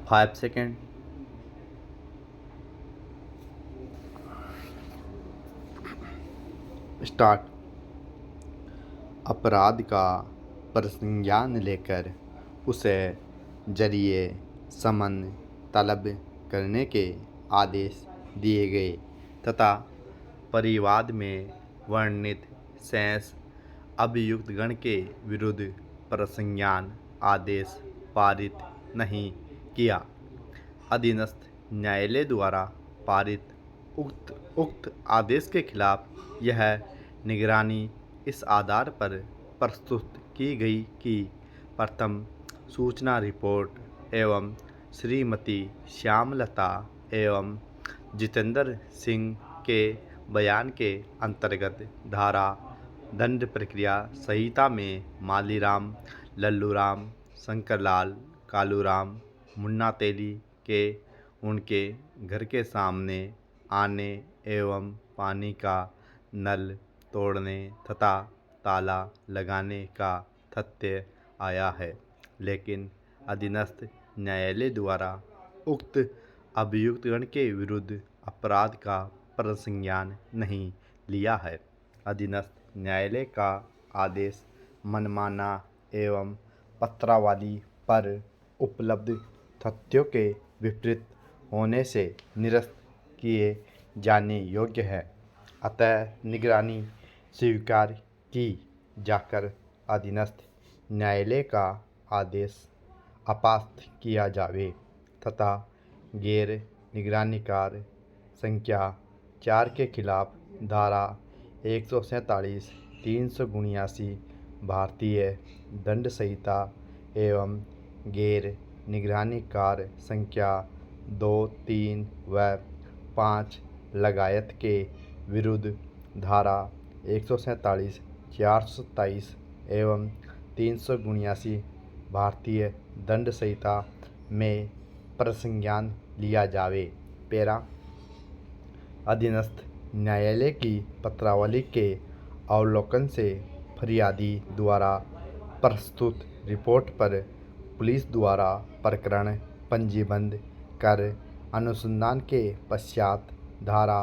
5 second. Start. अपराध का प्रसंज्ञान लेकर उसे जरिए समन तलब करने के आदेश दिए गए तथा परिवाद में वर्णित शेष अभियुक्तगण के विरुद्ध प्रसंज्ञान आदेश पारित नहीं किया। अधीनस्थ न्यायालय द्वारा पारित उक्त आदेश के खिलाफ यह निगरानी इस आधार पर प्रस्तुत की गई कि प्रथम सूचना रिपोर्ट एवं श्रीमती श्यामलता एवं जितेंद्र सिंह के बयान के अंतर्गत धारा दंड प्रक्रिया संहिता में मालीराम, लल्लूराम, शंकरलाल, कालूराम, मुन्ना तेली के उनके घर के सामने आने एवं पानी का नल तोड़ने तथा ताला लगाने का तथ्य आया है, लेकिन अधीनस्थ न्यायालय द्वारा उक्त अभियुक्तगण के विरुद्ध अपराध का प्रसंज्ञान नहीं लिया है। अधीनस्थ न्यायालय का आदेश मनमाना एवं पत्रावली पर उपलब्ध तथ्यों के विपरीत होने से निरस्त किए जाने योग्य है, अतः निगरानी स्वीकार की जाकर अधीनस्थ न्यायालय का आदेश अपास्त किया जावे तथा गैर निगरानीकार संख्या 4 के खिलाफ धारा 147, 379 भारतीय दंड संहिता एवं गैर निगरानीकार संख्या 2, 3 व 5 लगायत के विरुद्ध धारा 147, 427 एवं 379 भारतीय दंड संहिता में प्रसंज्ञान लिया जावे। पैरा। अधीनस्थ न्यायालय की पत्रावली के अवलोकन से फरियादी द्वारा प्रस्तुत रिपोर्ट पर पुलिस द्वारा प्रकरण पंजीबद्ध कर अनुसंधान के पश्चात धारा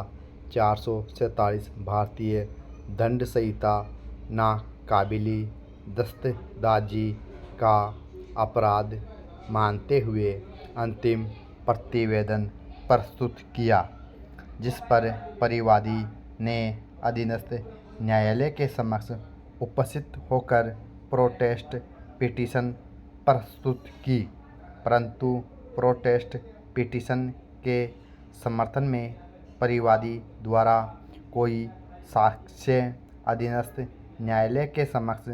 447 भारतीय दंड संहिता नाकाबिली दस्तदाजी का अपराध मानते हुए अंतिम प्रतिवेदन प्रस्तुत किया, जिस पर परिवादी ने अधीनस्थ न्यायालय के समक्ष उपस्थित होकर प्रोटेस्ट पिटीशन प्रस्तुत की, परंतु प्रोटेस्ट पिटीशन के समर्थन में परिवादी द्वारा कोई साक्ष्य अधीनस्थ न्यायालय के समक्ष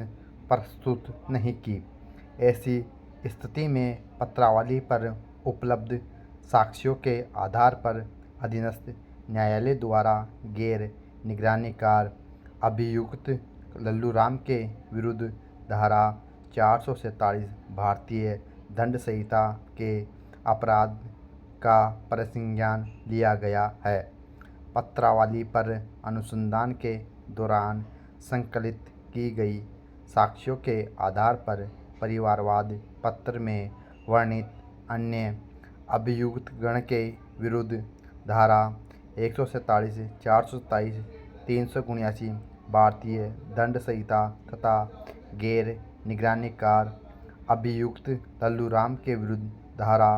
प्रस्तुत नहीं की। ऐसी स्थिति में पत्रावली पर उपलब्ध साक्ष्यों के आधार पर अधीनस्थ न्यायालय द्वारा गैर निगरानीकार अभियुक्त लल्लूराम के विरुद्ध धारा 447 भारतीय दंड संहिता के अपराध का प्रसंज्ञान लिया गया है। पत्रावली पर अनुसंधान के दौरान संकलित की गई साक्ष्यों के आधार पर परिवारवाद पत्र में वर्णित अन्य अभियुक्तगण के विरुद्ध धारा 147, 427, 379 भारतीय दंड संहिता तथा गैर निगरानीकार अभियुक्त लल्लूराम के विरुद्ध धारा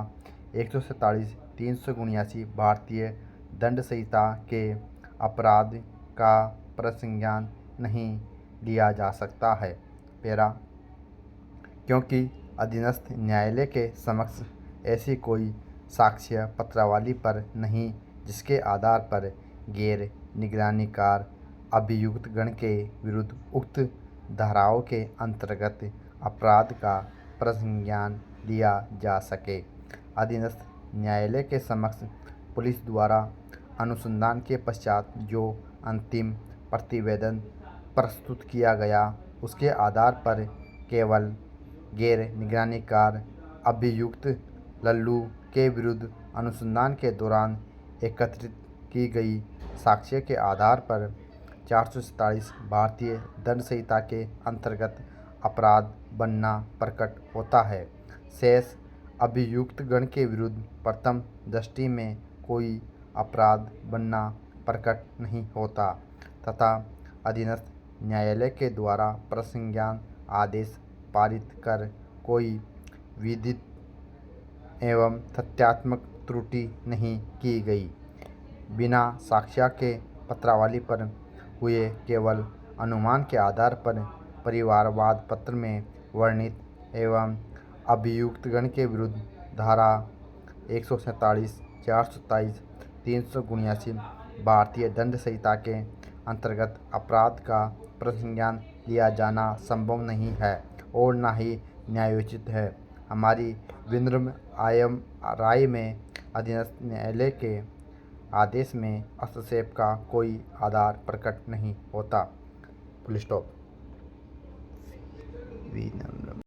147, 379 भारतीय दंड संहिता के अपराध का प्रसंज्ञान नहीं लिया जा सकता है। पैरा। क्योंकि अधीनस्थ न्यायालय के समक्ष ऐसी कोई साक्ष्य पत्रावली पर नहीं जिसके आधार पर गैर निगरानीकार अभियुक्तगण के विरुद्ध उक्त धाराओं के अंतर्गत अपराध का प्रसंज्ञान लिया जा सके। अधीनस्थ न्यायालय के समक्ष पुलिस द्वारा अनुसंधान के पश्चात जो अंतिम प्रतिवेदन प्रस्तुत किया गया, उसके आधार पर केवल गैर निगरानीकार अभियुक्त लल्लू के विरुद्ध अनुसंधान के दौरान एकत्रित की गई साक्ष्य के आधार पर 447 भारतीय दंड संहिता के अंतर्गत अपराध बनना प्रकट होता है। शेष अभियुक्तगण के विरुद्ध प्रथम दृष्टि में कोई अपराध बनना प्रकट नहीं होता तथा अधीनस्थ न्यायालय के द्वारा प्रसंज्ञान आदेश पारित कर कोई विधिक एवं तथ्यात्मक त्रुटि नहीं की गई। बिना साक्ष्य के पत्रावली पर हुए केवल अनुमान के आधार पर परिवारवाद पत्र में वर्णित एवं अभियुक्तगण के विरुद्ध धारा 147, 427, 379 भारतीय दंड संहिता के अंतर्गत अपराध का प्रसंज्ञान लिया जाना संभव नहीं है और न ही न्यायोचित है। हमारी विनम्र राय में अधीनस्थ न्यायालय के आदेश में हस्तक्षेप का कोई आधार प्रकट नहीं होता। Full stop.